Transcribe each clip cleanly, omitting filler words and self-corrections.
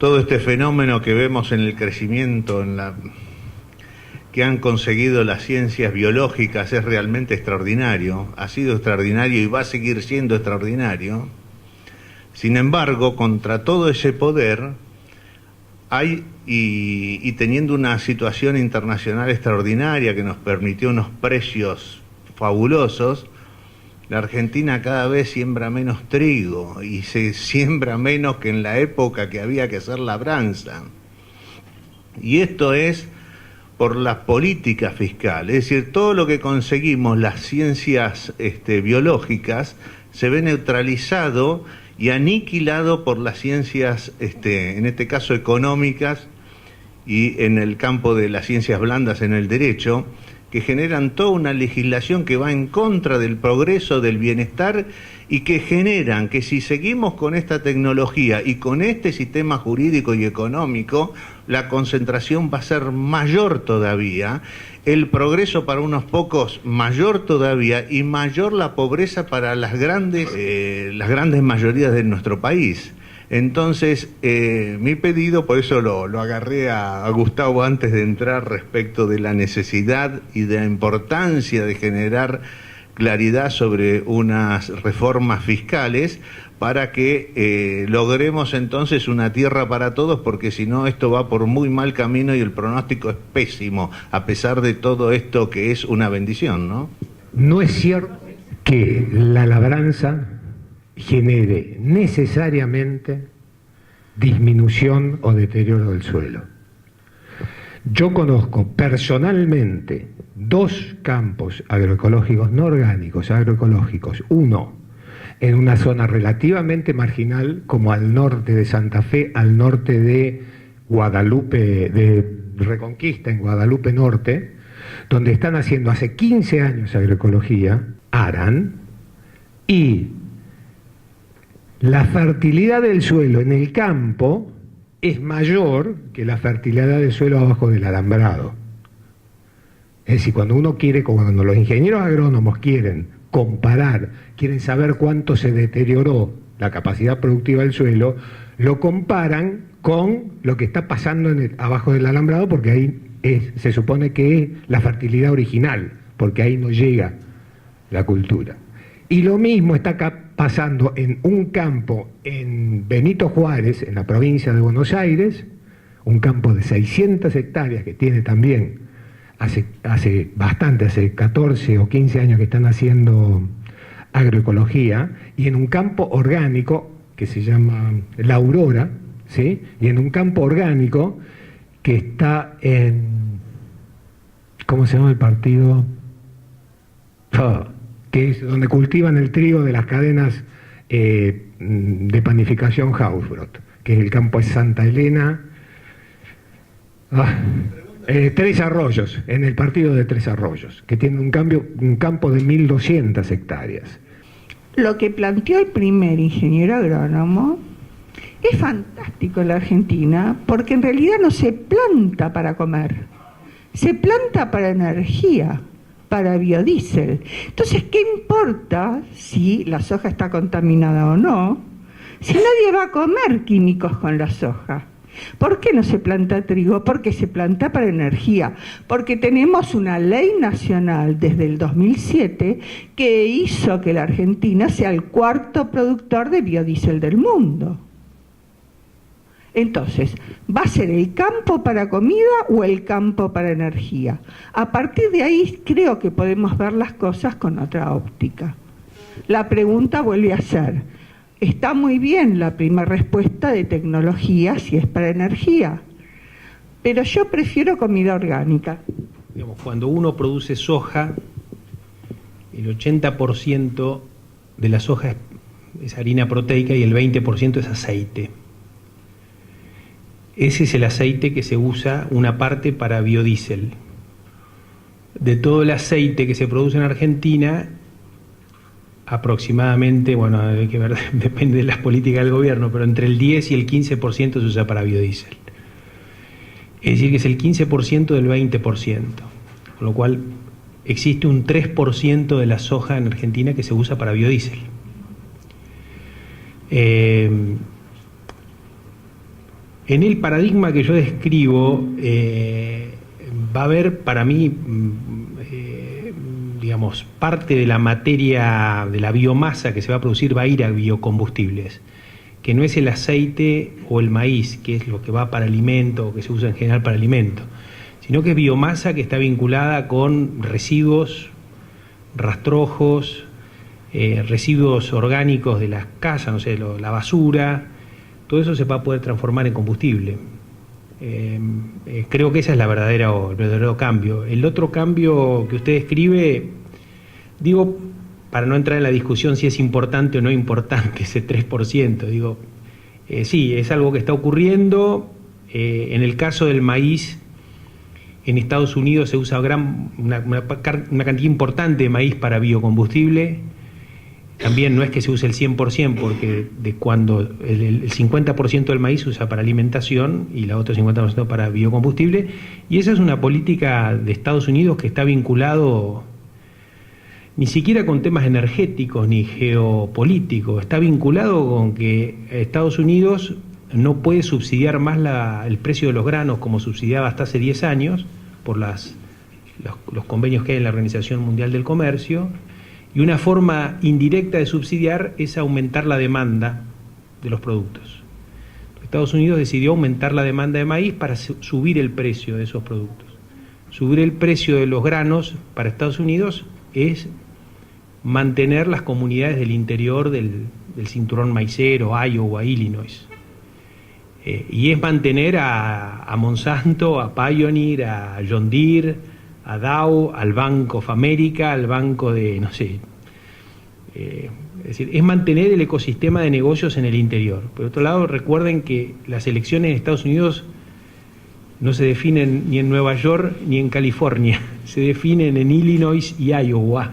todo este fenómeno que vemos en el crecimiento que han conseguido las ciencias biológicas es realmente extraordinario, ha sido extraordinario y va a seguir siendo extraordinario. Sin embargo, contra todo ese poder hay, y teniendo una situación internacional extraordinaria que nos permitió unos precios fabulosos, la Argentina cada vez siembra menos trigo y se siembra menos que en la época que había que hacer labranza. Y esto es por las políticas fiscales, es decir, todo lo que conseguimos, las ciencias biológicas, se ve neutralizado y aniquilado por las ciencias, en este caso económicas, y en el campo de las ciencias blandas, en el derecho, que generan toda una legislación que va en contra del progreso, del bienestar, y que generan que si seguimos con esta tecnología y con este sistema jurídico y económico, la concentración va a ser mayor todavía, el progreso para unos pocos mayor todavía, y mayor la pobreza para las grandes mayorías de nuestro país. Entonces, mi pedido, por eso lo agarré a Gustavo antes de entrar, respecto de la necesidad y de la importancia de generar claridad sobre unas reformas fiscales para que logremos entonces una tierra para todos, porque si no esto va por muy mal camino y el pronóstico es pésimo, a pesar de todo esto que es una bendición, ¿no? No es cierto que la labranza genere necesariamente disminución o deterioro del suelo. Yo conozco personalmente 2 campos agroecológicos, no orgánicos, agroecológicos. Uno en una zona relativamente marginal, como al norte de Santa Fe, al norte de Guadalupe, de Reconquista, en Guadalupe Norte, donde están haciendo hace 15 años agroecología, aran, y la fertilidad del suelo en el campo es mayor que la fertilidad del suelo abajo del alambrado. Es decir, cuando los ingenieros agrónomos quieren comparar, quieren saber cuánto se deterioró la capacidad productiva del suelo, lo comparan con lo que está pasando abajo del alambrado, porque ahí se supone que es la fertilidad original, porque ahí no llega la cultura. Y lo mismo está pasando en un campo en Benito Juárez, en la provincia de Buenos Aires, un campo de 600 hectáreas que tiene también, hace 14 o 15 años que están haciendo agroecología, y en un campo orgánico que se llama La Aurora, ¿sí? Y en un campo orgánico que está en, ¿cómo se llama el partido? Que es donde cultivan el trigo de las cadenas de panificación Hausbrot, que es el campo de Santa Elena, Tres Arroyos, en el partido de Tres Arroyos, que tiene un campo de 1.200 hectáreas. Lo que planteó el primer ingeniero agrónomo es fantástico en la Argentina, porque en realidad no se planta para comer, se planta para energía, para biodiesel. Entonces, ¿qué importa si la soja está contaminada o no? Si nadie va a comer químicos con la soja. ¿Por qué no se planta trigo? Porque se planta para energía. Porque tenemos una ley nacional desde el 2007 que hizo que la Argentina sea el 4º productor de biodiesel del mundo. Entonces, ¿va a ser el campo para comida o el campo para energía? A partir de ahí creo que podemos ver las cosas con otra óptica. La pregunta vuelve a ser, está muy bien la primera respuesta de tecnología si es para energía, pero yo prefiero comida orgánica. Digamos, cuando uno produce soja, el 80% de la soja es harina proteica y el 20% es aceite. Ese es el aceite que se usa una parte para biodiesel. De todo el aceite que se produce en Argentina, aproximadamente, bueno, hay que ver, depende de las políticas del gobierno, pero entre el 10 y el 15% se usa para biodiesel. Es decir, que es el 15% del 20%, con lo cual existe un 3% de la soja en Argentina que se usa para biodiesel. En el paradigma que yo describo, va a haber para mí, digamos, parte de la materia, de la biomasa que se va a producir va a ir a biocombustibles, que no es el aceite o el maíz, que es lo que va para alimento o que se usa en general para alimento, sino que es biomasa que está vinculada con residuos, rastrojos, residuos orgánicos de las casas, no sé, la basura. Todo eso se va a poder transformar en combustible. Creo que ese es el verdadero cambio. El otro cambio que usted describe, digo, para no entrar en la discusión si es importante o no importante ese 3%, digo, sí, es algo que está ocurriendo. En el caso del maíz, en Estados Unidos se usa una cantidad importante de maíz para biocombustible. También no es que se use el 100%, porque de cuando el 50% del maíz se usa para alimentación y la otra 50% para biocombustible, y esa es una política de Estados Unidos que está vinculado ni siquiera con temas energéticos ni geopolíticos, está vinculado con que Estados Unidos no puede subsidiar más el precio de los granos como subsidiaba hasta hace 10 años por los convenios que hay en la Organización Mundial del Comercio. Y una forma indirecta de subsidiar es aumentar la demanda de los productos. Estados Unidos decidió aumentar la demanda de maíz para subir el precio de esos productos. Subir el precio de los granos para Estados Unidos es mantener las comunidades del interior del cinturón maicero, Iowa, Illinois. Y es mantener a Monsanto, a Pioneer, a John Deere, a Dow, al Bank of America, al banco de, no sé, es decir, es mantener el ecosistema de negocios en el interior. Por otro lado, recuerden que las elecciones en Estados Unidos no se definen ni en Nueva York ni en California, se definen en Illinois y Iowa.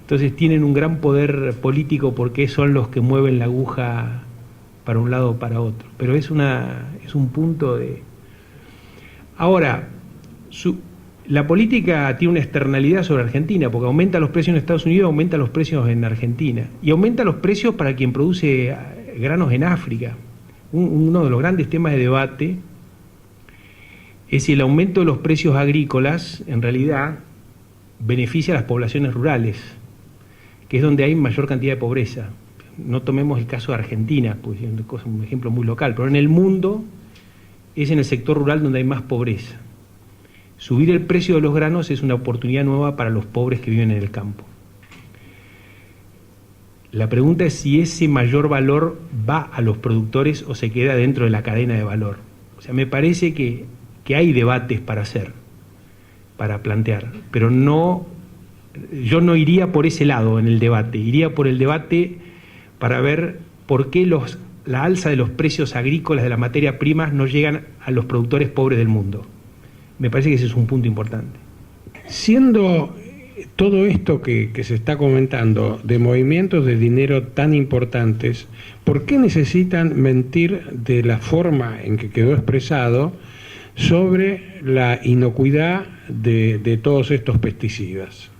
Entonces tienen un gran poder político porque son los que mueven la aguja para un lado o para otro. Pero es un punto de... Ahora, la política tiene una externalidad sobre Argentina, porque aumenta los precios en Estados Unidos, aumenta los precios en Argentina, y aumenta los precios para quien produce granos en África. Uno de los grandes temas de debate es si el aumento de los precios agrícolas, en realidad, beneficia a las poblaciones rurales, que es donde hay mayor cantidad de pobreza. No tomemos el caso de Argentina, pues es un ejemplo muy local, pero en el mundo es en el sector rural donde hay más pobreza. Subir el precio de los granos es una oportunidad nueva para los pobres que viven en el campo. La pregunta es si ese mayor valor va a los productores o se queda dentro de la cadena de valor. O sea, me parece que hay debates para hacer, para plantear, pero yo no iría por ese lado en el debate, iría por el debate para ver por qué la alza de los precios agrícolas de las materias primas no llegan a los productores pobres del mundo. Me parece que ese es un punto importante. Siendo todo esto que se está comentando de movimientos de dinero tan importantes, ¿por qué necesitan mentir de la forma en que quedó expresado sobre la inocuidad de todos estos pesticidas?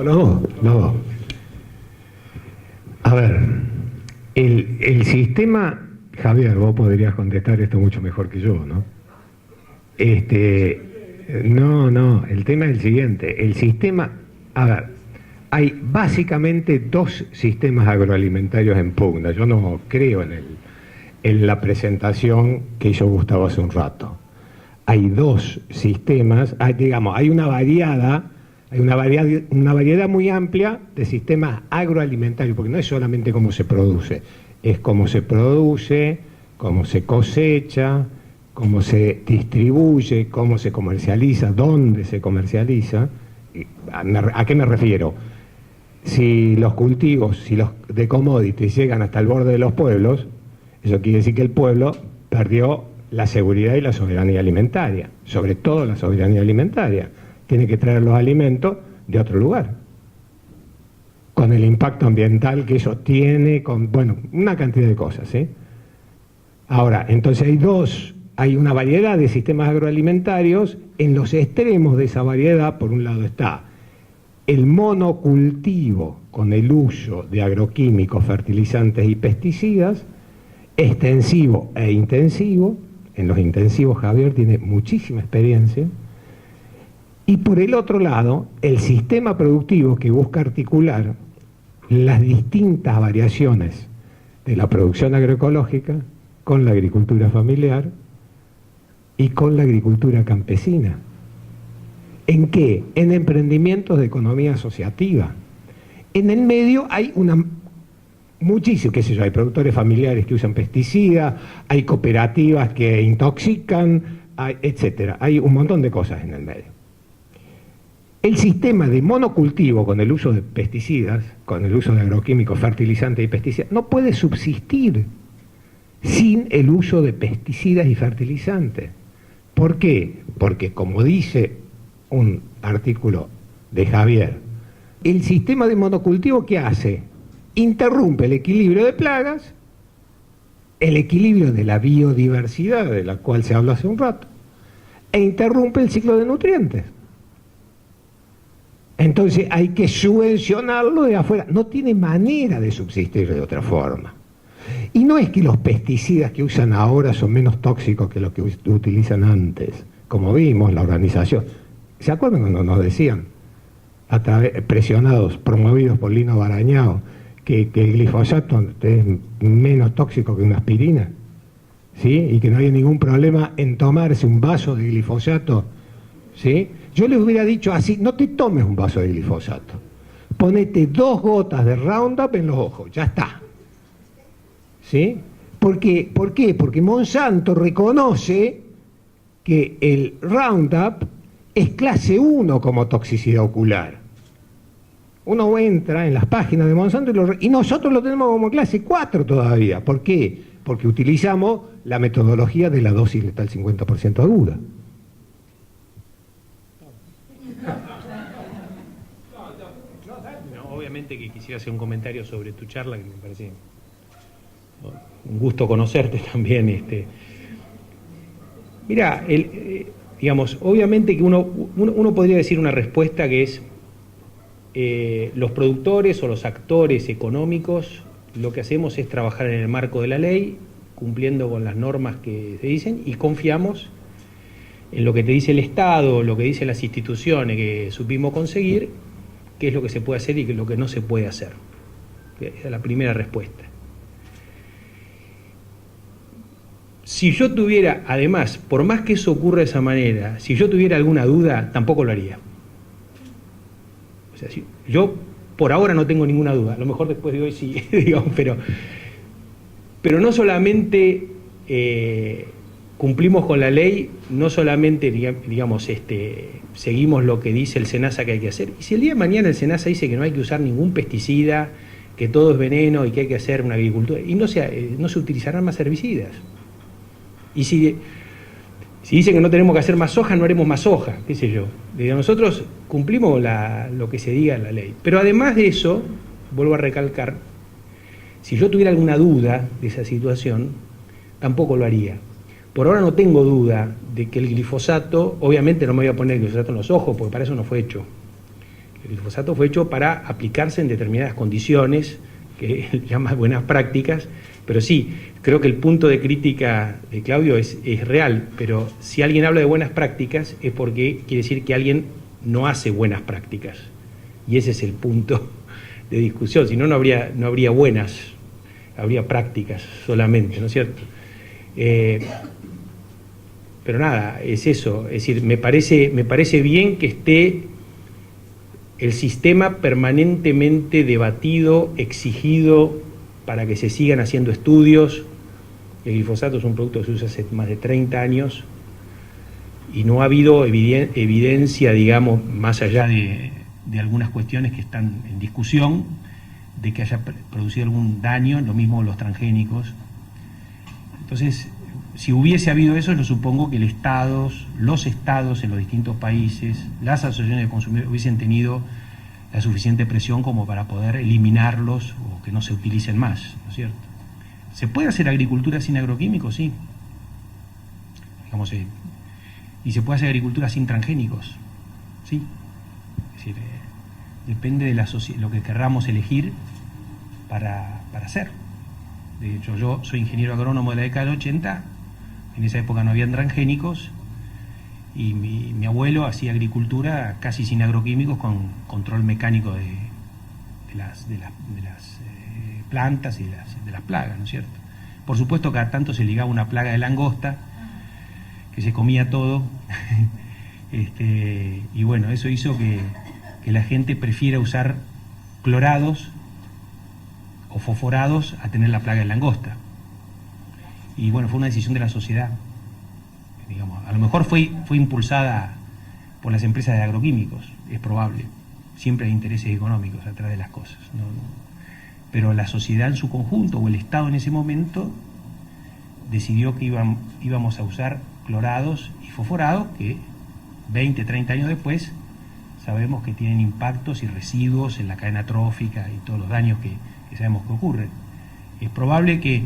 No. A ver, el sistema, Javier, vos podrías contestar esto mucho mejor que yo, ¿no? No, el tema es el siguiente. El sistema, a ver, hay básicamente dos sistemas agroalimentarios en pugna. Yo no creo en la presentación que hizo Gustavo hace un rato. Hay dos sistemas, hay una variedad muy amplia de sistemas agroalimentarios, porque no es solamente cómo se produce, es cómo se produce, cómo se cosecha, cómo se distribuye, cómo se comercializa, dónde se comercializa. ¿A qué me refiero? Si los cultivos, si los de commodities llegan hasta el borde de los pueblos, eso quiere decir que el pueblo perdió la seguridad y la soberanía alimentaria, sobre todo la soberanía alimentaria. Tiene que traer los alimentos de otro lugar, con el impacto ambiental que eso tiene, una cantidad de cosas, ¿sí? Ahora, entonces hay una variedad de sistemas agroalimentarios. En los extremos de esa variedad, por un lado está el monocultivo con el uso de agroquímicos, fertilizantes y pesticidas, extensivo e intensivo. En los intensivos Javier tiene muchísima experiencia. Y por el otro lado, el sistema productivo que busca articular las distintas variaciones de la producción agroecológica con la agricultura familiar y con la agricultura campesina. ¿En qué? En emprendimientos de economía asociativa. En el medio hay muchísimo, qué sé yo, hay productores familiares que usan pesticidas, hay cooperativas que intoxican, etcétera. Hay un montón de cosas en el medio. El sistema de monocultivo con el uso de pesticidas, con el uso de agroquímicos, fertilizantes y pesticidas, no puede subsistir sin el uso de pesticidas y fertilizantes. ¿Por qué? Porque, como dice un artículo de Javier, el sistema de monocultivo, ¿qué hace? Interrumpe el equilibrio de plagas, el equilibrio de la biodiversidad, de la cual se habló hace un rato, e interrumpe el ciclo de nutrientes. Entonces hay que subvencionarlo de afuera. No tiene manera de subsistir de otra forma. Y no es que los pesticidas que usan ahora son menos tóxicos que los que utilizan antes. Como vimos, la organización. ¿Se acuerdan cuando nos decían, presionados, promovidos por Lino Barañao, que el glifosato es menos tóxico que una aspirina? ¿Sí? Y que no había ningún problema en tomarse un vaso de glifosato. ¿Sí? Yo les hubiera dicho así: no te tomes un vaso de glifosato, ponete 2 gotas de Roundup en los ojos, ya está. ¿Sí? ¿Por qué? Porque Monsanto reconoce que el Roundup es clase 1 como toxicidad ocular. Uno entra en las páginas de Monsanto y nosotros lo tenemos como clase 4 todavía. ¿Por qué? Porque utilizamos la metodología de la dosis letal 50% aguda. No, obviamente que quisiera hacer un comentario sobre tu charla, que me parece un gusto conocerte también. Mira, digamos, obviamente que uno podría decir una respuesta que es los productores o los actores económicos, lo que hacemos es trabajar en el marco de la ley, cumpliendo con las normas que se dicen, y confiamos en lo que te dice el Estado, lo que dicen las instituciones que supimos conseguir, qué es lo que se puede hacer y qué es lo que no se puede hacer. Esa es la primera respuesta. Si yo tuviera, además, por más que eso ocurra de esa manera, si yo tuviera alguna duda, tampoco lo haría. O sea, yo por ahora no tengo ninguna duda, a lo mejor después de hoy sí, digamos, pero no solamente cumplimos con la ley, no solamente, digamos, seguimos lo que dice el SENASA que hay que hacer, y si el día de mañana el SENASA dice que no hay que usar ningún pesticida, que todo es veneno y que hay que hacer una agricultura, y no se utilizarán más herbicidas. Y si dicen que no tenemos que hacer más soja, no haremos más soja, qué sé yo. Nosotros cumplimos lo que se diga en la ley. Pero además de eso, vuelvo a recalcar, si yo tuviera alguna duda de esa situación, tampoco lo haría. Por ahora no tengo duda de que el glifosato, obviamente no me voy a poner el glifosato en los ojos, porque para eso no fue hecho. El glifosato fue hecho para aplicarse en determinadas condiciones, que llaman buenas prácticas, pero sí, creo que el punto de crítica de Claudio es real, pero si alguien habla de buenas prácticas es porque quiere decir que alguien no hace buenas prácticas. Y ese es el punto de discusión, si no, no habría buenas, habría prácticas solamente, ¿no es cierto? Pero nada, es eso, es decir, me parece bien que esté el sistema permanentemente debatido, exigido, para que se sigan haciendo estudios. El glifosato es un producto que se usa hace más de 30 años y no ha habido evidencia, digamos, más allá de algunas cuestiones que están en discusión, de que haya producido algún daño, lo mismo los transgénicos. Entonces, si hubiese habido eso, yo supongo que los estados en los distintos países, las asociaciones de consumidores hubiesen tenido la suficiente presión como para poder eliminarlos o que no se utilicen más, ¿no es cierto? ¿Se puede hacer agricultura sin agroquímicos? Sí. Digamos, y se puede hacer agricultura sin transgénicos, sí. Es decir, depende de lo que querramos elegir para hacer. De hecho, yo soy ingeniero agrónomo de la década del 80, en esa época no había transgénicos, y mi abuelo hacía agricultura casi sin agroquímicos, con control mecánico de las plantas y de las plagas, ¿no es cierto? Por supuesto, cada tanto se ligaba una plaga de langosta que se comía todo. Y bueno, eso hizo que la gente prefiera usar clorados o fosforados a tener la plaga de langosta. Y bueno, fue una decisión de la sociedad. Digamos, a lo mejor fue impulsada por las empresas de agroquímicos, es probable. Siempre hay intereses económicos atrás de las cosas, ¿no? Pero la sociedad en su conjunto, o el Estado en ese momento, decidió que íbamos a usar clorados y fosforados que 20, 30 años después sabemos que tienen impactos y residuos en la cadena trófica y todos los daños que sabemos que ocurren. Es probable que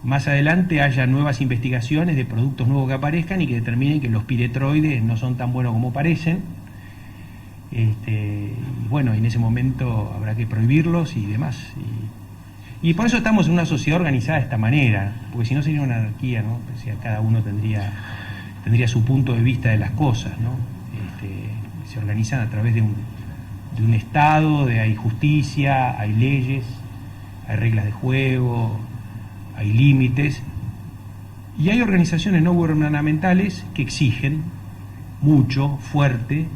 más adelante haya nuevas investigaciones de productos nuevos que aparezcan y que determinen que los piretroides no son tan buenos como parecen. Y bueno, en ese momento habrá que prohibirlos y demás. Y por eso estamos en una sociedad organizada de esta manera, porque si no sería una anarquía, ¿no? O sea, cada uno tendría su punto de vista de las cosas, ¿no? Se organizan a través de un Estado, hay justicia, hay leyes, hay reglas de juego, hay límites, y hay organizaciones no gubernamentales que exigen mucho, fuerte,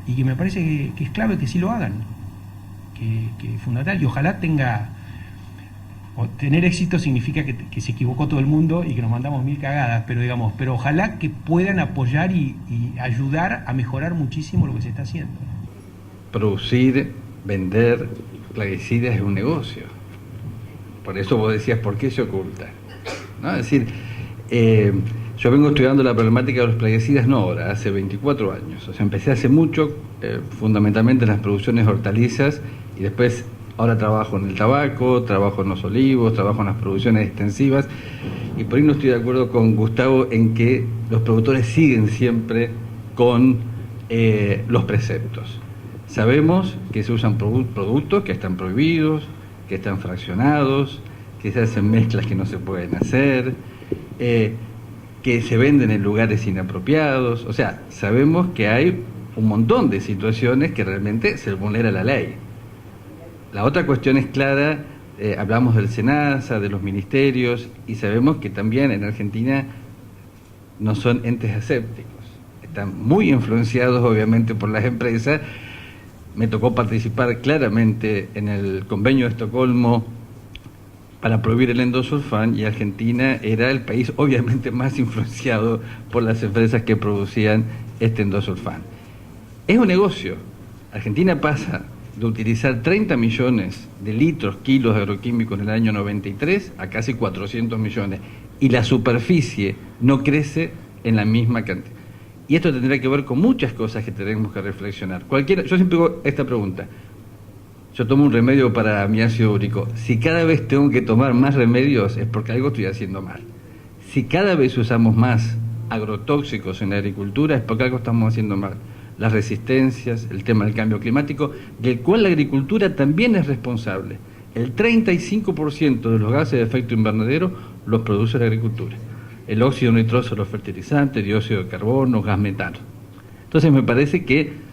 y que me parece que es clave que sí lo hagan, que es fundamental, y ojalá tener éxito significa que se equivocó todo el mundo y que nos mandamos mil cagadas, pero ojalá que puedan apoyar y ayudar a mejorar muchísimo lo que se está haciendo. Producir, vender plaguicidas es un negocio. Por eso vos decías, ¿por qué se oculta? ¿No? Es decir, yo vengo estudiando la problemática de los plaguicidas no ahora, hace 24 años. O sea, empecé hace mucho, fundamentalmente en las producciones de hortalizas, y después ahora trabajo en el tabaco, trabajo en los olivos, trabajo en las producciones extensivas, y por ahí no estoy de acuerdo con Gustavo en que los productores siguen siempre con los preceptos. Sabemos que se usan productos que están prohibidos, que están fraccionados, que se hacen mezclas que no se pueden hacer, que se venden en lugares inapropiados. O sea, sabemos que hay un montón de situaciones que realmente se vulnera la ley. La otra cuestión es clara, hablamos del SENASA, de los ministerios, y sabemos que también en Argentina no son entes asépticos. Están muy influenciados obviamente por las empresas. Me tocó participar claramente en el convenio de Estocolmo para prohibir el endosulfán, y Argentina era el país obviamente más influenciado por las empresas que producían este endosulfán. Es un negocio. Argentina pasa de utilizar 30 millones de kilos de agroquímicos en el año 93 a casi 400 millones, y la superficie no crece en la misma cantidad. Y esto tendrá que ver con muchas cosas que tenemos que reflexionar. Yo siempre hago esta pregunta. Yo tomo un remedio para mi ácido úrico. Si cada vez tengo que tomar más remedios es porque algo estoy haciendo mal. Si cada vez usamos más agrotóxicos en la agricultura es porque algo estamos haciendo mal. Las resistencias, el tema del cambio climático, del cual la agricultura también es responsable. El 35% de los gases de efecto invernadero los produce la agricultura. El óxido nitroso de los fertilizantes, dióxido de carbono, gas metano. Entonces me parece que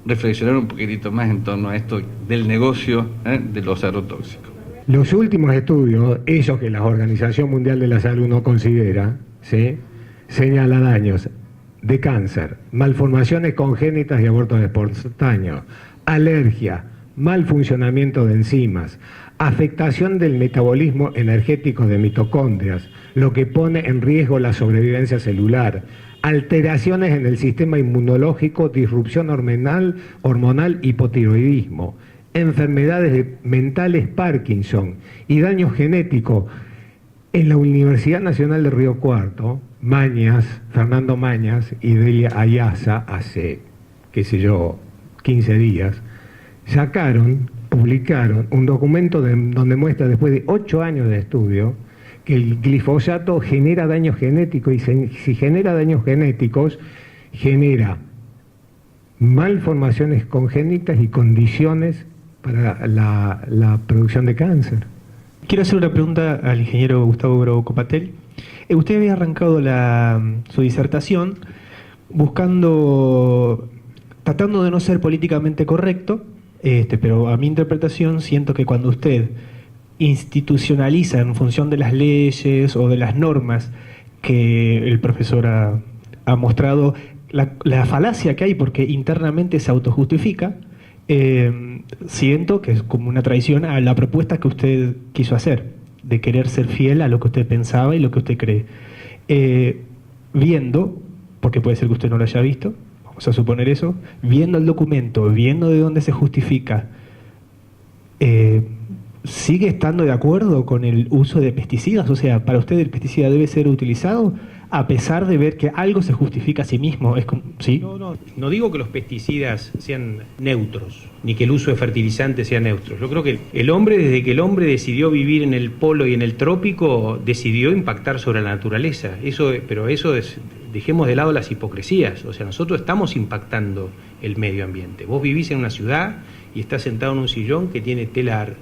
reflexionar un poquitito más en torno a esto del negocio de los agrotóxicos. Los últimos estudios, esos que la Organización Mundial de la Salud no considera, ¿sí?, señala daños de cáncer, malformaciones congénitas y abortos espontáneos, alergia, mal funcionamiento de enzimas, afectación del metabolismo energético de mitocondrias, lo que pone en riesgo la sobrevivencia celular, alteraciones en el sistema inmunológico, disrupción hormonal, hipotiroidismo, enfermedades mentales Parkinson y daños genéticos. En la Universidad Nacional de Río Cuarto, Fernando Mañas y Delia Ayaza, hace, 15 días, publicaron un documento donde muestra, después de 8 años de estudio, que el glifosato genera daños genéticos, y si genera daños genéticos, genera malformaciones congénitas y condiciones para la producción de cáncer. Quiero hacer una pregunta al ingeniero Gustavo Bravo Copatel. Usted había arrancado su disertación tratando de no ser políticamente correcto, pero a mi interpretación siento que cuando usted institucionaliza en función de las leyes o de las normas que el profesor ha mostrado, la falacia que hay porque internamente se autojustifica, siento que es como una traición a la propuesta que usted quiso hacer, de querer ser fiel a lo que usted pensaba y lo que usted cree. Viendo, porque puede ser que usted no lo haya visto, vamos a suponer eso, viendo el documento, viendo de dónde se justifica, ¿sigue estando de acuerdo con el uso de pesticidas? O sea, ¿para usted el pesticida debe ser utilizado a pesar de ver que algo se justifica a sí mismo? ¿Sí? No digo que los pesticidas sean neutros, ni que el uso de fertilizantes sea neutro. Yo creo que el hombre, desde que el hombre decidió vivir en el polo y en el trópico, decidió impactar sobre la naturaleza. Dejemos de lado las hipocresías. O sea, nosotros estamos impactando el medio ambiente. Vos vivís en una ciudad y estás sentado en un sillón que tiene telar,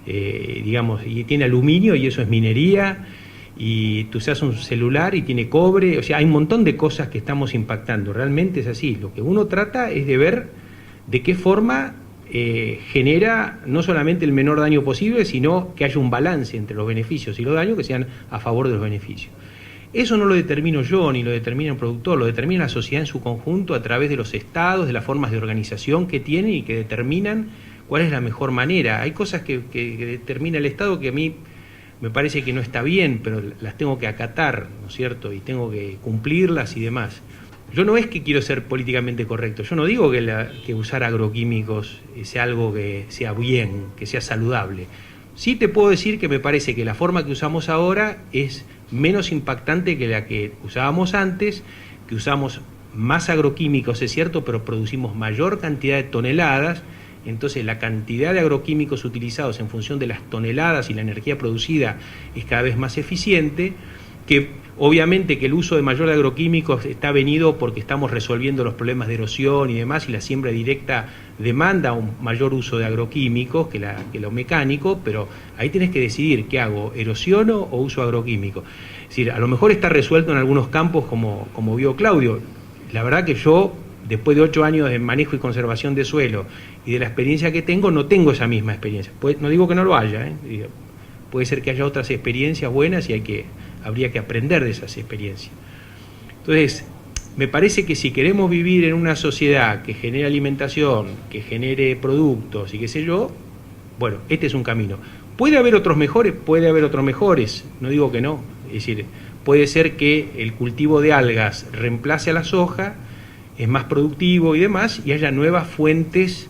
y tiene aluminio, y eso es minería, y tú usas un celular y tiene cobre. O sea, hay un montón de cosas que estamos impactando. Realmente es así. Lo que uno trata es de ver de qué forma genera no solamente el menor daño posible, sino que haya un balance entre los beneficios y los daños que sean a favor de los beneficios. Eso no lo determino yo, ni lo determina el productor, lo determina la sociedad en su conjunto a través de los estados, de las formas de organización que tienen y que determinan cuál es la mejor manera. Hay cosas que determina el Estado que a mí me parece que no está bien, pero las tengo que acatar, ¿no es cierto? Y tengo que cumplirlas y demás. Yo no es que quiero ser políticamente correcto, yo no digo que usar agroquímicos sea algo que sea bien, que sea saludable. Sí te puedo decir que me parece que la forma que usamos ahora es menos impactante que la que usábamos antes, que usamos más agroquímicos, es cierto, pero producimos mayor cantidad de toneladas. Entonces la cantidad de agroquímicos utilizados en función de las toneladas y la energía producida es cada vez más eficiente, que obviamente que el uso de mayor de agroquímicos está venido porque estamos resolviendo los problemas de erosión y demás, y la siembra directa demanda un mayor uso de agroquímicos que lo mecánico, pero ahí tenés que decidir qué hago, erosiono o uso agroquímico. Es decir, a lo mejor está resuelto en algunos campos como vio Claudio. La verdad que yo, después de 8 años de manejo y conservación de suelo y de la experiencia que tengo, no tengo esa misma experiencia. No digo que no lo haya, puede ser que haya otras experiencias buenas y habría que aprender de esas experiencias. Entonces, me parece que si queremos vivir en una sociedad que genere alimentación, que genere productos y qué sé yo, bueno, este es un camino. ¿Puede haber otros mejores? Puede haber otros mejores, no digo que no. Es decir, puede ser que el cultivo de algas reemplace a la soja, es más productivo y demás, y haya nuevas fuentes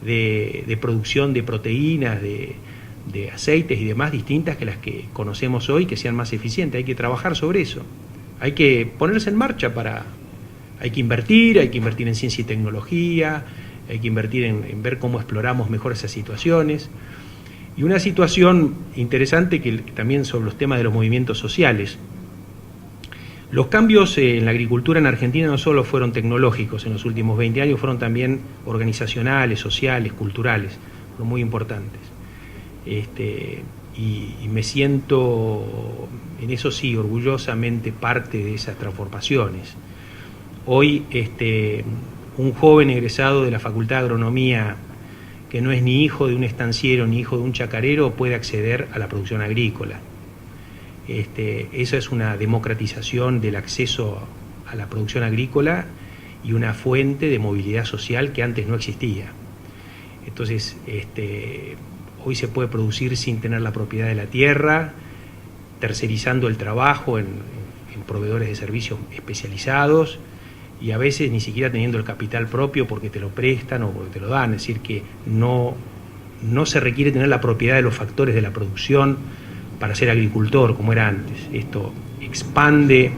de producción de proteínas, de aceites y demás distintas que las que conocemos hoy, que sean más eficientes. Hay que trabajar sobre eso, hay que ponerse en marcha hay que invertir en ciencia y tecnología, hay que invertir en ver cómo exploramos mejor esas situaciones. Y una situación interesante que también sobre los temas de los movimientos sociales. Los cambios en la agricultura en Argentina no solo fueron tecnológicos en los últimos 20 años, fueron también organizacionales, sociales, culturales, fueron muy importantes. Y me siento, en eso sí, orgullosamente parte de esas transformaciones. Hoy, un joven egresado de la Facultad de Agronomía, que no es ni hijo de un estanciero ni hijo de un chacarero, puede acceder a la producción agrícola. Esa es una democratización del acceso a la producción agrícola y una fuente de movilidad social que antes no existía. Entonces, hoy se puede producir sin tener la propiedad de la tierra, tercerizando el trabajo en proveedores de servicios especializados y a veces ni siquiera teniendo el capital propio porque te lo prestan o porque te lo dan. Es decir, que no se requiere tener la propiedad de los factores de la producción para ser agricultor como era antes. Esto expande,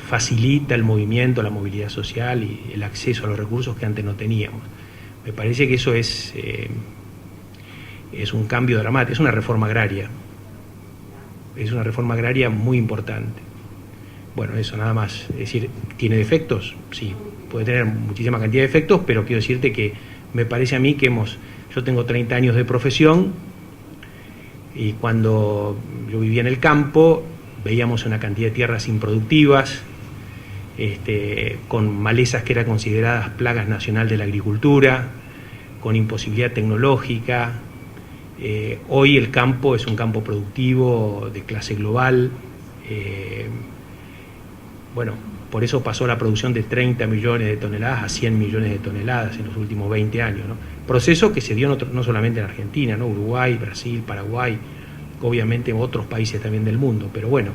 facilita el movimiento, la movilidad social y el acceso a los recursos que antes no teníamos. Me parece que eso es un cambio dramático, es una reforma agraria. Es una reforma agraria muy importante. Bueno, eso nada más. Es decir, ¿tiene defectos? Sí, puede tener muchísima cantidad de efectos, pero quiero decirte que me parece a mí que yo tengo 30 años de profesión y cuando yo vivía en el campo veíamos una cantidad de tierras improductivas, con malezas que eran consideradas plagas nacional de la agricultura, con imposibilidad tecnológica. Hoy el campo es un campo productivo de clase global. Bueno, por eso pasó la producción de 30 millones de toneladas a 100 millones de toneladas en los últimos 20 años, ¿no? Proceso que se dio no solamente en Argentina, ¿no? Uruguay, Brasil, Paraguay, obviamente otros países también del mundo, pero bueno,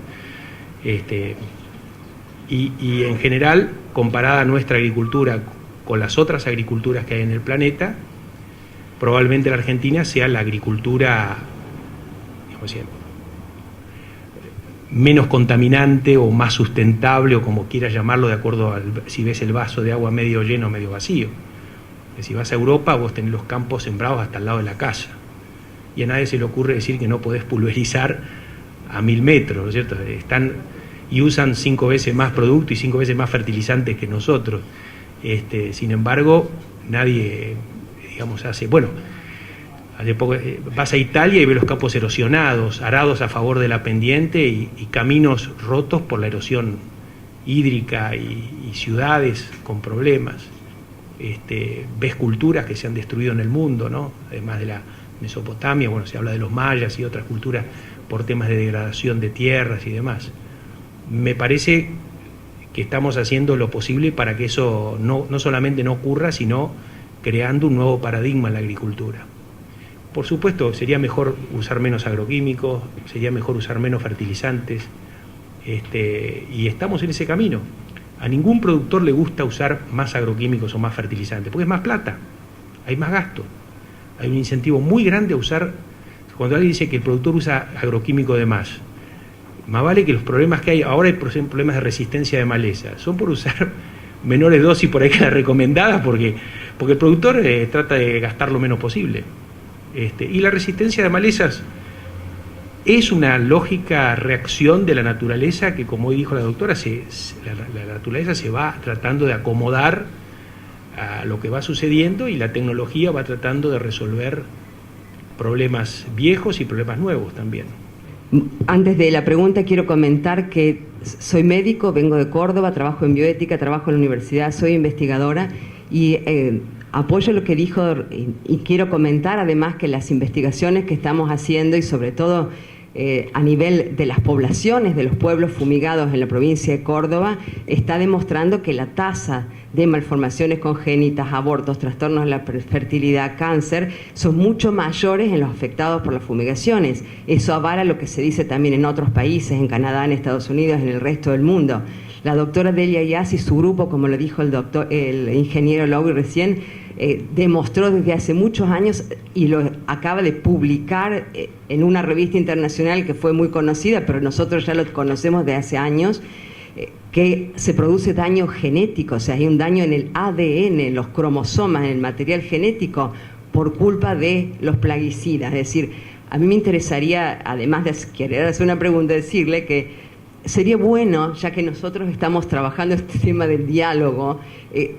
y en general, comparada nuestra agricultura con las otras agriculturas que hay en el planeta, probablemente la Argentina sea la agricultura, digamos así, menos contaminante o más sustentable, o como quieras llamarlo, de acuerdo a si ves el vaso de agua medio lleno o medio vacío. Si vas a Europa, vos tenés los campos sembrados hasta el lado de la casa, y a nadie se le ocurre decir que no podés pulverizar a 1000 metros, ¿no es cierto? Y usan 5 veces más producto y 5 veces más fertilizantes que nosotros. Sin embargo, nadie, digamos, hace poco vas a Italia y ves los campos erosionados, arados a favor de la pendiente y caminos rotos por la erosión hídrica y ciudades con problemas. Ves culturas que se han destruido en el mundo, ¿no? Además de la Mesopotamia, se habla de los mayas y otras culturas por temas de degradación de tierras y demás. Me parece que estamos haciendo lo posible para que eso no solamente no ocurra, sino creando un nuevo paradigma en la agricultura. Por supuesto, sería mejor usar menos agroquímicos, sería mejor usar menos fertilizantes, y estamos en ese camino. A ningún productor le gusta usar más agroquímicos o más fertilizantes, porque es más plata, hay más gasto. Hay un incentivo muy grande a usar. Cuando alguien dice que el productor usa agroquímico de más vale que los problemas que hay, ahora hay problemas de resistencia de maleza, son por usar menores dosis por ahí que las recomendadas, porque el productor trata de gastar lo menos posible. Y la resistencia de malezas es una lógica reacción de la naturaleza que, como hoy dijo la doctora, la naturaleza se va tratando de acomodar a lo que va sucediendo, y la tecnología va tratando de resolver problemas viejos y problemas nuevos también. Antes de la pregunta quiero comentar que soy médico, vengo de Córdoba, trabajo en bioética, trabajo en la universidad, soy investigadora y apoyo lo que dijo, y quiero comentar además que las investigaciones que estamos haciendo, y sobre todo a nivel de las poblaciones de los pueblos fumigados en la provincia de Córdoba, está demostrando que la tasa de malformaciones congénitas, abortos, trastornos de la fertilidad, cáncer, son mucho mayores en los afectados por las fumigaciones. Eso avala lo que se dice también en otros países, en Canadá, en Estados Unidos, en el resto del mundo. La doctora Delia Yas y su grupo, como lo dijo el ingeniero Lowy recién, demostró desde hace muchos años, y lo acaba de publicar en una revista internacional que fue muy conocida, pero nosotros ya lo conocemos de hace años, que se produce daño genético, o sea, hay un daño en el ADN, en los cromosomas, en el material genético, por culpa de los plaguicidas. Es decir, a mí me interesaría, además de querer hacer una pregunta, decirle que sería bueno, ya que nosotros estamos trabajando este tema del diálogo,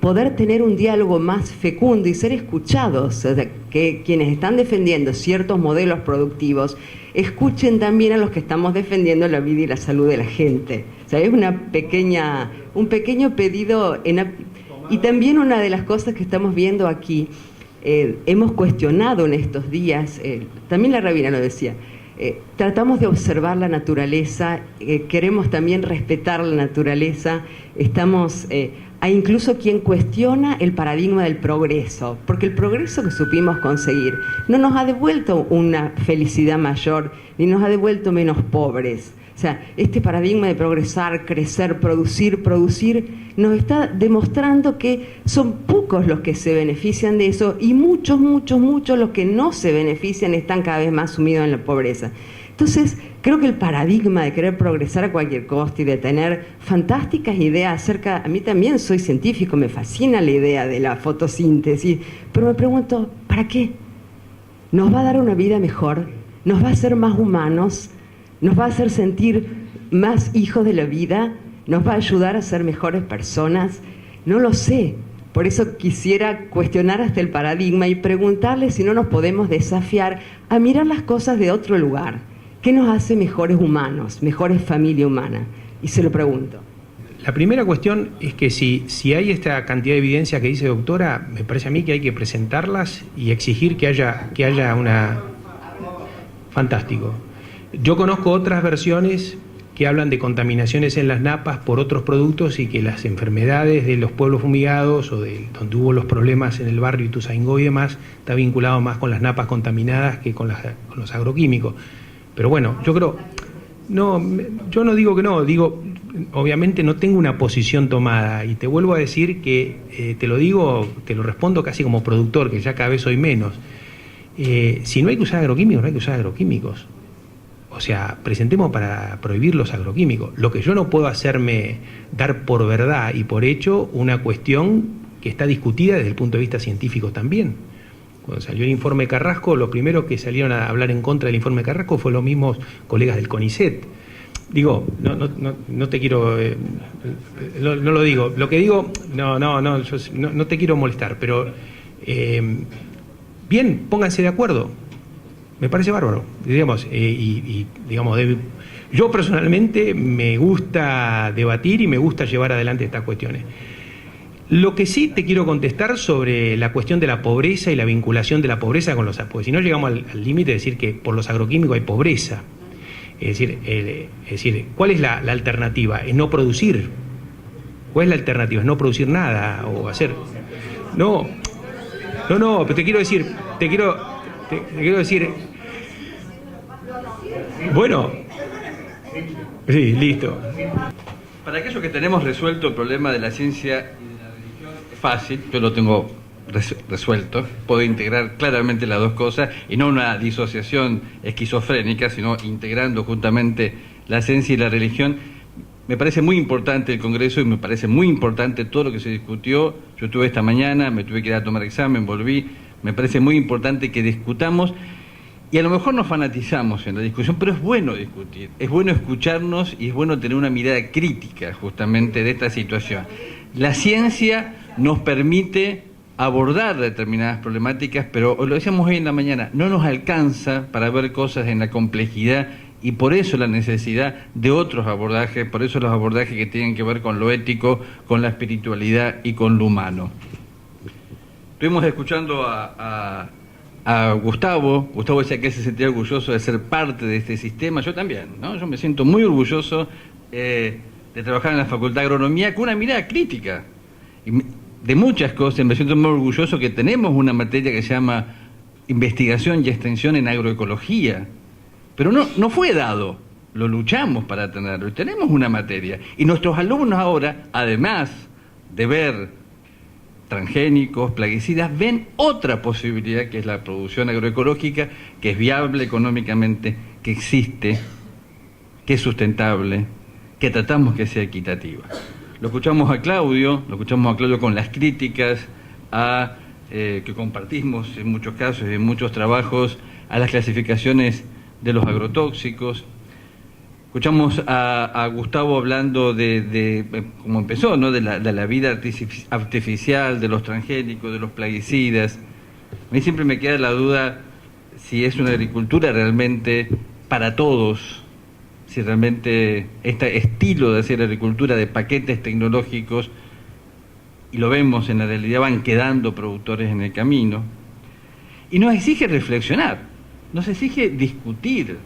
poder tener un diálogo más fecundo y ser escuchados, o sea, que quienes están defendiendo ciertos modelos productivos escuchen también a los que estamos defendiendo la vida y la salud de la gente. O sea, es un pequeño pedido, y también una de las cosas que estamos viendo aquí, hemos cuestionado en estos días, también la rabina lo decía, tratamos de observar la naturaleza, queremos también respetar la naturaleza, hay incluso quien cuestiona el paradigma del progreso, porque el progreso que supimos conseguir no nos ha devuelto una felicidad mayor, ni nos ha devuelto menos pobres. O sea, este paradigma de progresar, crecer, producir, nos está demostrando que son pocos los que se benefician de eso, y muchos los que no se benefician están cada vez más sumidos en la pobreza. Entonces, creo que el paradigma de querer progresar a cualquier costo y de tener fantásticas ideas acerca... A mí también soy científico, me fascina la idea de la fotosíntesis, pero me pregunto, ¿para qué? ¿Nos va a dar una vida mejor? ¿Nos va a hacer más humanos? ¿Nos va a hacer sentir más hijos de la vida? ¿Nos va a ayudar a ser mejores personas? No lo sé. Por eso quisiera cuestionar hasta el paradigma y preguntarle si no nos podemos desafiar a mirar las cosas de otro lugar. ¿Qué nos hace mejores humanos, mejores familia humana? Y se lo pregunto. La primera cuestión es que si hay esta cantidad de evidencias que dice doctora, me parece a mí que hay que presentarlas y exigir que haya una... Fantástico. Yo conozco otras versiones que hablan de contaminaciones en las napas por otros productos y que las enfermedades de los pueblos fumigados o de donde hubo los problemas en el barrio Ituzaingó y demás, está vinculado más con las napas contaminadas que con los agroquímicos. Pero bueno, yo creo, yo no digo que no, digo, obviamente no tengo una posición tomada y te vuelvo a decir que te lo respondo casi como productor, que ya cada vez soy menos. Si no hay que usar agroquímicos, no hay que usar agroquímicos. O sea, presentemos para prohibir los agroquímicos. Lo que yo no puedo hacerme dar por verdad y por hecho una cuestión que está discutida desde el punto de vista científico también. Cuando salió el informe Carrasco, lo primero que salieron a hablar en contra del informe Carrasco fue los mismos colegas del CONICET. Digo, no te quiero... no lo digo. Lo que digo, yo no te quiero molestar, pero... bien, pónganse de acuerdo. Me parece bárbaro, digamos, yo personalmente me gusta debatir y me gusta llevar adelante estas cuestiones. Lo que sí te quiero contestar sobre la cuestión de la pobreza y la vinculación de la pobreza con los... Porque si no llegamos al límite de decir que por los agroquímicos hay pobreza. Es decir, ¿cuál es la alternativa? Es no producir. ¿Cuál es la alternativa? Es no producir nada o hacer... No, pero te quiero decir... Te quiero decir, bueno, sí, listo. Para aquellos que tenemos resuelto el problema de la ciencia y de la religión, es fácil, yo lo tengo resuelto, puedo integrar claramente las dos cosas y no una disociación esquizofrénica, sino integrando juntamente la ciencia y la religión. Me parece muy importante el Congreso y me parece muy importante todo lo que se discutió. Yo estuve esta mañana, me tuve que ir a tomar examen, volví. Me parece muy importante que discutamos y a lo mejor nos fanatizamos en la discusión, pero es bueno discutir, es bueno escucharnos y es bueno tener una mirada crítica justamente de esta situación. La ciencia nos permite abordar determinadas problemáticas, pero lo decíamos hoy en la mañana, no nos alcanza para ver cosas en la complejidad y por eso la necesidad de otros abordajes, por eso los abordajes que tienen que ver con lo ético, con la espiritualidad y con lo humano. Estuvimos escuchando a Gustavo. Gustavo decía que él se sentía orgulloso de ser parte de este sistema. Yo también, ¿no? Yo me siento muy orgulloso de trabajar en la Facultad de Agronomía con una mirada crítica. Y de muchas cosas, me siento muy orgulloso que tenemos una materia que se llama investigación y extensión en agroecología. Pero no fue dado, lo luchamos para tenerlo y tenemos una materia. Y nuestros alumnos ahora, además de ver transgénicos, plaguicidas, ven otra posibilidad que es la producción agroecológica, que es viable económicamente, que existe, que es sustentable, que tratamos que sea equitativa. Lo escuchamos a Claudio con las críticas que compartimos en muchos casos, en muchos trabajos, a las clasificaciones de los agrotóxicos. Escuchamos a Gustavo hablando de cómo empezó, ¿no? de la vida artificial, de los transgénicos, de los plaguicidas. A mí siempre me queda la duda si es una agricultura realmente para todos, si realmente este estilo de hacer agricultura de paquetes tecnológicos, y lo vemos en la realidad, van quedando productores en el camino. Y nos exige reflexionar, nos exige discutir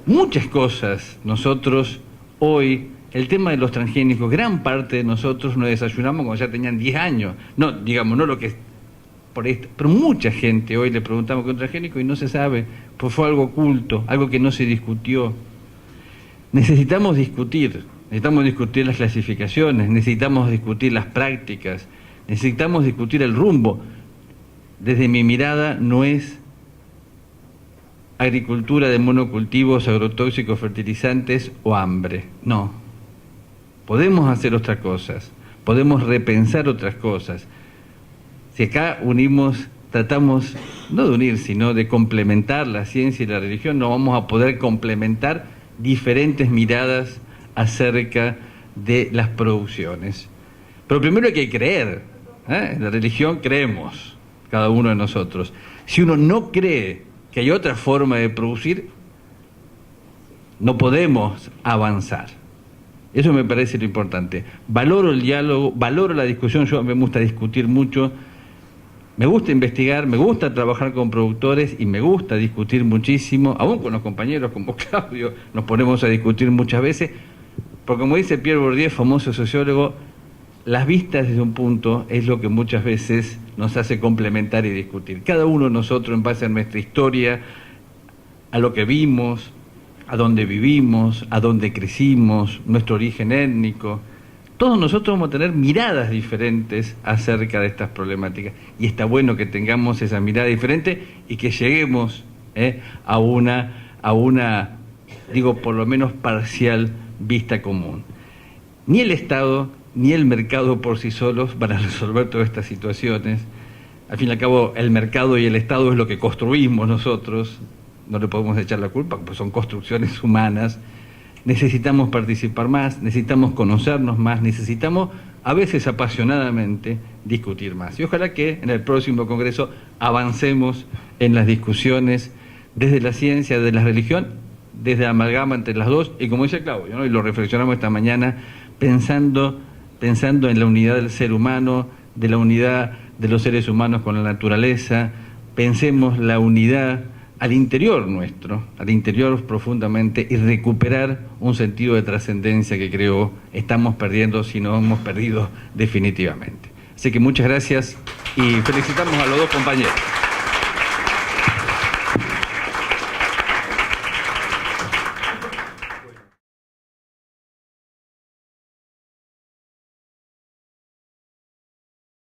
muchas cosas. Nosotros hoy, el tema de los transgénicos, gran parte de nosotros nos desayunamos cuando ya tenían 10 años. No, digamos, no lo que es por esto, pero mucha gente hoy le preguntamos qué es un transgénico y no se sabe, pues fue algo oculto, algo que no se discutió. Necesitamos discutir las clasificaciones, necesitamos discutir las prácticas, necesitamos discutir el rumbo. Desde mi mirada no es agricultura de monocultivos, agrotóxicos, fertilizantes o hambre. No. Podemos hacer otras cosas, podemos repensar otras cosas. Si acá tratamos, no de unir, sino de complementar la ciencia y la religión, no vamos a poder complementar diferentes miradas acerca de las producciones. Pero primero hay que creer. En la religión creemos, cada uno de nosotros. Si uno no cree que hay otra forma de producir, no podemos avanzar. Eso me parece lo importante. Valoro el diálogo, valoro la discusión. Yo me gusta discutir mucho, me gusta investigar, me gusta trabajar con productores y me gusta discutir muchísimo, aún con los compañeros como Claudio, nos ponemos a discutir muchas veces, porque como dice Pierre Bourdieu, famoso sociólogo, las vistas desde un punto es lo que muchas veces nos hace complementar y discutir. Cada uno de nosotros, en base a nuestra historia, a lo que vimos, a dónde vivimos, a dónde crecimos, nuestro origen étnico, todos nosotros vamos a tener miradas diferentes acerca de estas problemáticas. Y está bueno que tengamos esa mirada diferente y que lleguemos a una, digo, por lo menos parcial vista común. Ni el Estado ni el mercado por sí solos van a resolver todas estas situaciones. Al fin y al cabo, el mercado y el Estado es lo que construimos nosotros, no le podemos echar la culpa, pues son construcciones humanas. Necesitamos participar más, necesitamos conocernos más, necesitamos, a veces apasionadamente, discutir más. Y ojalá que en el próximo Congreso avancemos en las discusiones desde la ciencia, desde la religión, desde la amalgama entre las dos, y como dice Claudio, ¿no? Y lo reflexionamos esta mañana, pensando en la unidad del ser humano, de la unidad de los seres humanos con la naturaleza. Pensemos la unidad al interior nuestro, al interior profundamente, y recuperar un sentido de trascendencia que creo estamos perdiendo, si no hemos perdido definitivamente. Así que muchas gracias y felicitamos a los dos compañeros.